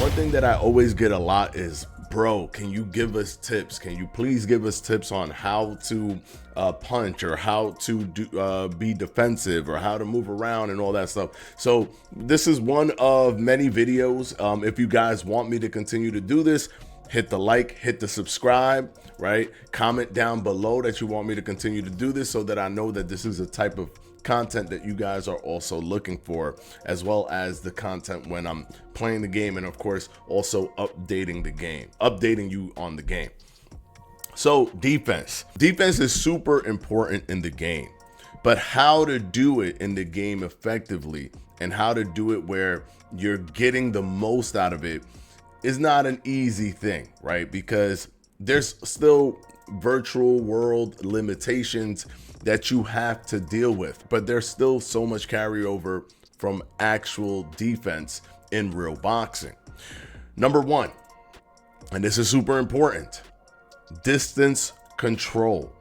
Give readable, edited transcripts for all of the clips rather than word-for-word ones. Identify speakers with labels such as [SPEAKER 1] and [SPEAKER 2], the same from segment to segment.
[SPEAKER 1] One thing that I always get a lot is, bro, can you give us tips? Can you please give us tips on how to punch, or how to be defensive, or how to move around and all that stuff? So this is one of many videos. If you guys want me to continue to do this, hit the like, hit the subscribe, right? Comment down below that you want me to continue to do this, so that I know that this is a type of content that you guys are also looking for, as well as the content when I'm playing the game, and of course also updating you on the game. So defense is super important in the game, but how to do it in the game effectively, and how to do it where you're getting the most out of it, is not an easy thing, right? Because there's still virtual world limitations that you have to deal with, but there's still so much carryover from actual defense in real boxing. Number one, and this is super important, distance control.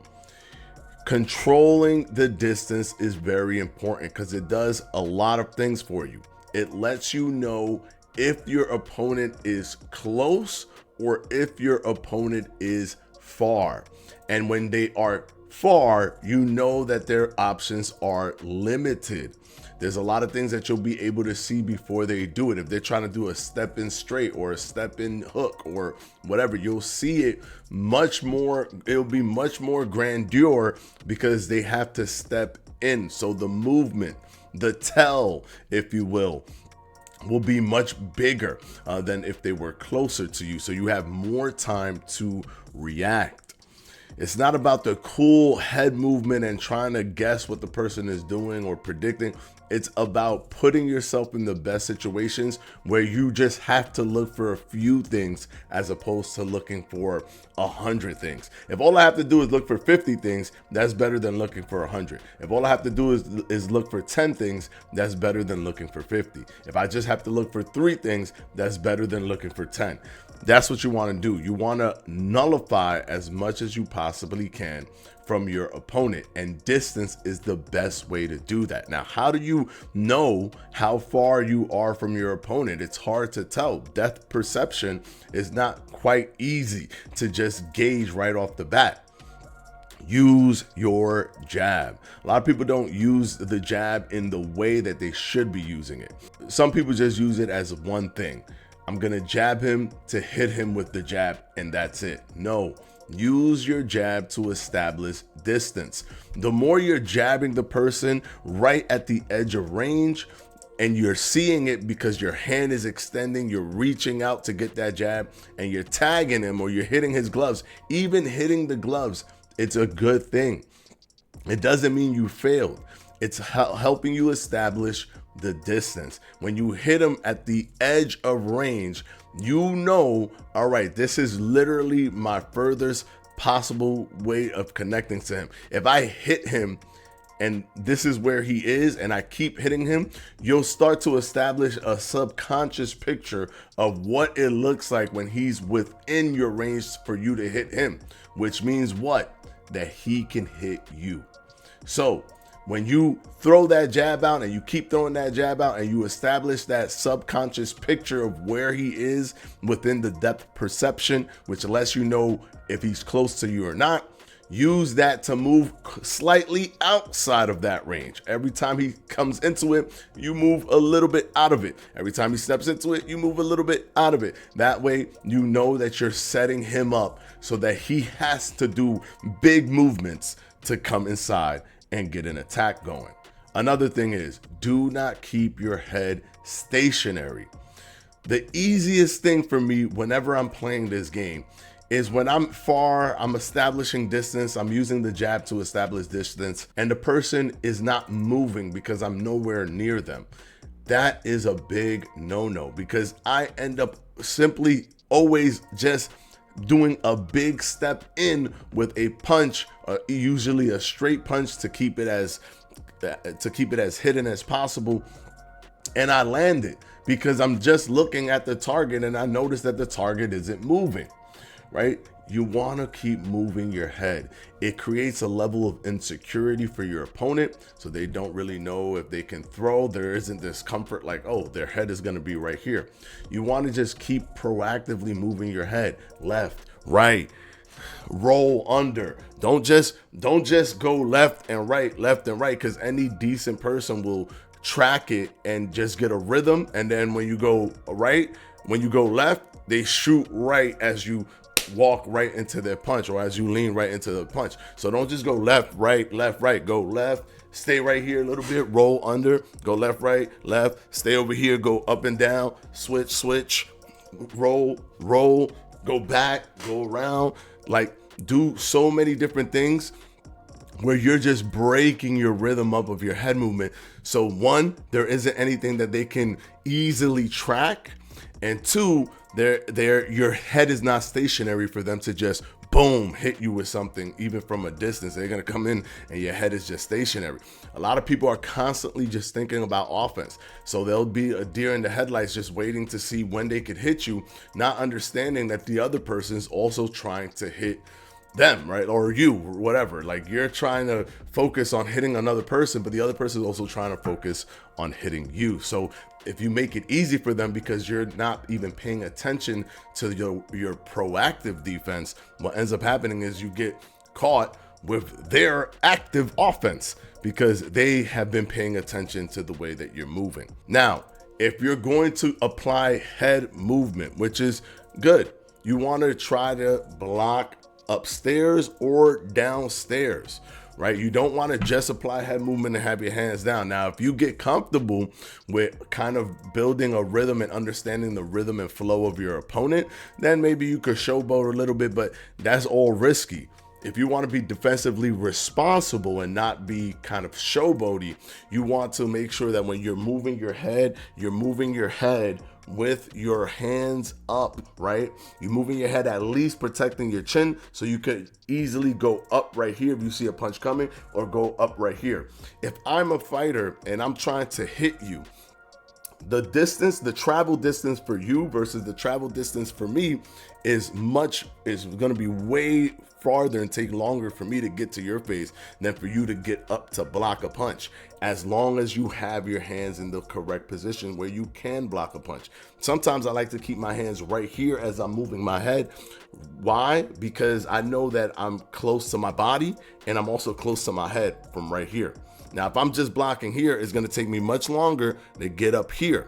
[SPEAKER 1] Controlling the distance is very important because it does a lot of things for you. It lets you know if your opponent is close or if your opponent is far. And when they are far, you know that their options are limited. There's a lot of things that you'll be able to see before they do it. If they're trying to do a step in straight or a step in hook or whatever, you'll see it much more. It'll be much more grandeur because they have to step in. So the movement, the tell, if you will be much bigger than if they were closer to you. So you have more time to react. It's not about the cool head movement and trying to guess what the person is doing or predicting. It's about putting yourself in the best situations where you just have to look for a few things as opposed to looking for 100 things. If all I have to do is look for 50 things, that's better than looking for 100. If all I have to do is look for 10 things, that's better than looking for 50. If I just have to look for 3 things, that's better than looking for 10. That's what you want to do. You want to nullify as much as you possibly can from your opponent, and distance is the best way to do that. Now, how do you know how far you are from your opponent? It's hard to tell. Depth perception is not quite easy to just gauge right off the bat. Use your jab. A lot of people don't use the jab in the way that they should be using it. Some people just use it as one thing. I'm gonna jab him to hit him with the jab, and that's it. No, use your jab to establish distance. The more you're jabbing the person right at the edge of range, and you're seeing it because your hand is extending, you're reaching out to get that jab, and you're tagging him, or you're hitting his gloves, even hitting the gloves, it's a good thing. It doesn't mean you failed. It's helping you establish the distance. When you hit him at the edge of range, you know, all right, this is literally my furthest possible way of connecting to him. If I hit him and this is where he is, and I keep hitting him, you'll start to establish a subconscious picture of what it looks like when he's within your range for you to hit him, which means what? That he can hit you. So when you throw that jab out and you keep throwing that jab out and you establish that subconscious picture of where he is within the depth perception, which lets you know if he's close to you or not, use that to move slightly outside of that range. Every time he comes into it, you move a little bit out of it. Every time he steps into it, you move a little bit out of it. That way, you know that you're setting him up so that he has to do big movements to come inside and get an attack going. Another thing is, do not keep your head stationary. The easiest thing for me whenever I'm playing this game is when I'm far, I'm establishing distance, I'm using the jab to establish distance, and the person is not moving because I'm nowhere near them. That is a big no-no, because I end up simply always just doing a big step in with a punch, usually a straight punch to keep it as hidden as possible, and I land it because I'm just looking at the target and I notice that the target isn't moving, right? you want to keep moving your head. It creates a level of insecurity for your opponent, so they don't really know if they can throw. There isn't this comfort like, oh, their head is going to be right here. You want to just keep proactively moving your head left, right, roll under. Don't just go left and right, because any decent person will track it and just get a rhythm. And then when you go right, when you go left, they shoot right as you walk right into their punch, or as you lean right into the punch. So don't just go left, right, go left, stay right here a little bit, roll under, go left, right, left, stay over here, go up and down, switch, roll, go back, go around. Like, do so many different things where you're just breaking your rhythm up of your head movement. So one, there isn't anything that they can easily track. And two, your head is not stationary for them to just boom, hit you with something, even from a distance. They're gonna come in and your head is just stationary. A lot of people are constantly just thinking about offense. So they'll be a deer in the headlights just waiting to see when they could hit you, not understanding that the other person is also trying to hit them, right? Or you, or whatever. Like, you're trying to focus on hitting another person, but the other person is also trying to focus on hitting you. So if you make it easy for them because you're not even paying attention to your proactive defense, what ends up happening is you get caught with their active offense because they have been paying attention to the way that you're moving. Now, if you're going to apply head movement, which is good, you want to try to block upstairs or downstairs, right? You don't want to just apply head movement and have your hands down. Now, if you get comfortable with kind of building a rhythm and understanding the rhythm and flow of your opponent, then maybe you could showboat a little bit, but that's all risky. If you want to be defensively responsible and not be kind of showboaty, you want to make sure that when you're moving your head with your hands up, right? You're moving your head at least protecting your chin, so you could easily go up right here if you see a punch coming, or go up right here. If I'm a fighter and I'm trying to hit you, the travel distance for you versus the travel distance for me is going to be way farther and take longer for me to get to your face than for you to get up to block a punch, as long as you have your hands in the correct position where you can block a punch. Sometimes I like to keep my hands right here as I'm moving my head. Why? Because I know that I'm close to my body and I'm also close to my head from right here. Now, if I'm just blocking here, it's going to take me much longer to get up here.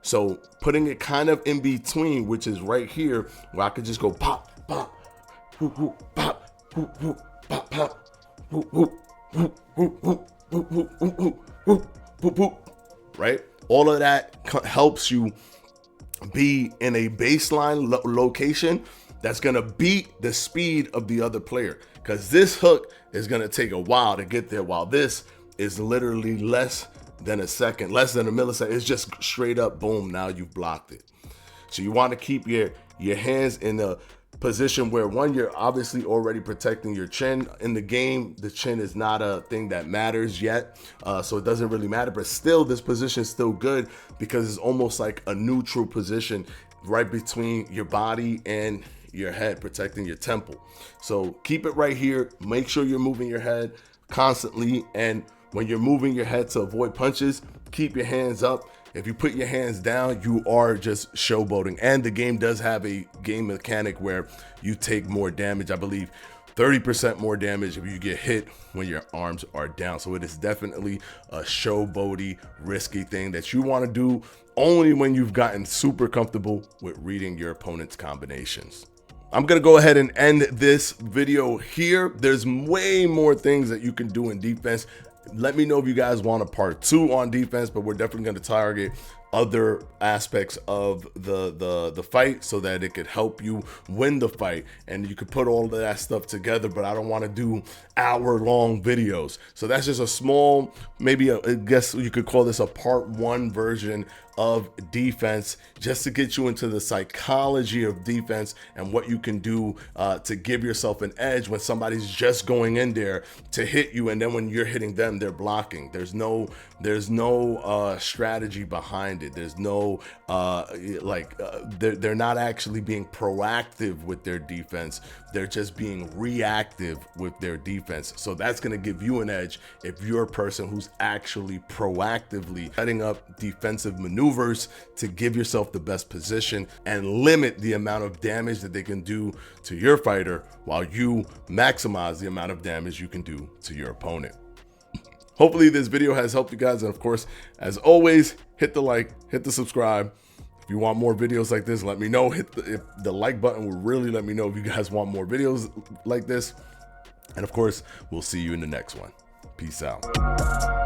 [SPEAKER 1] So putting it kind of in between, which is right here, where I could just go pop, pop, whoop, whoop, pop, whoop, whoop, pop, pop, whoop, whoop, whoop, whoop, whoop, whoop, whoop, whoop, whoop, whoop, whoop, right? All of that helps you be in a baseline location that's going to beat the speed of the other player, because this hook is going to take a while to get there, while this is literally less than a second, less than a millisecond. It's just straight up, boom, now you've blocked it. So you want to keep your hands in a position where, one, you're obviously already protecting your chin. In the game, the chin is not a thing that matters yet, so it doesn't really matter, but still, this position is still good because it's almost like a neutral position right between your body and your head, protecting your temple. So keep it right here. Make sure you're moving your head constantly, and when you're moving your head to avoid punches, keep your hands up. If you put your hands down, you are just showboating. And the game does have a game mechanic where you take more damage. I believe 30% more damage if you get hit when your arms are down. So it is definitely a showboaty, risky thing that you want to do only when you've gotten super comfortable with reading your opponent's combinations. I'm going to go ahead and end this video here. There's way more things that you can do in defense. Let me know if you guys want a part 2 on defense, but we're definitely going to target other aspects of the fight so that it could help you win the fight, and you could put all of that stuff together. But I don't want to do hour-long videos, so that's just a small, maybe I guess you could call this a part 1 version of defense, just to get you into the psychology of defense and what you can do to give yourself an edge when somebody's just going in there to hit you, and then when you're hitting them, they're blocking. There's no strategy behind it. There's no they're not actually being proactive with their defense. They're just being reactive with their defense. So that's going to give you an edge if you're a person who's actually proactively setting up defensive maneuvers to give yourself the best position and limit the amount of damage that they can do to your fighter, while you maximize the amount of damage you can do to your opponent. Hopefully this video has helped you guys. And of course, as always, hit the like, hit the subscribe. If you want more videos like this, let me know. If the like button will really let me know if you guys want more videos like this. And of course, we'll see you in the next one. Peace out.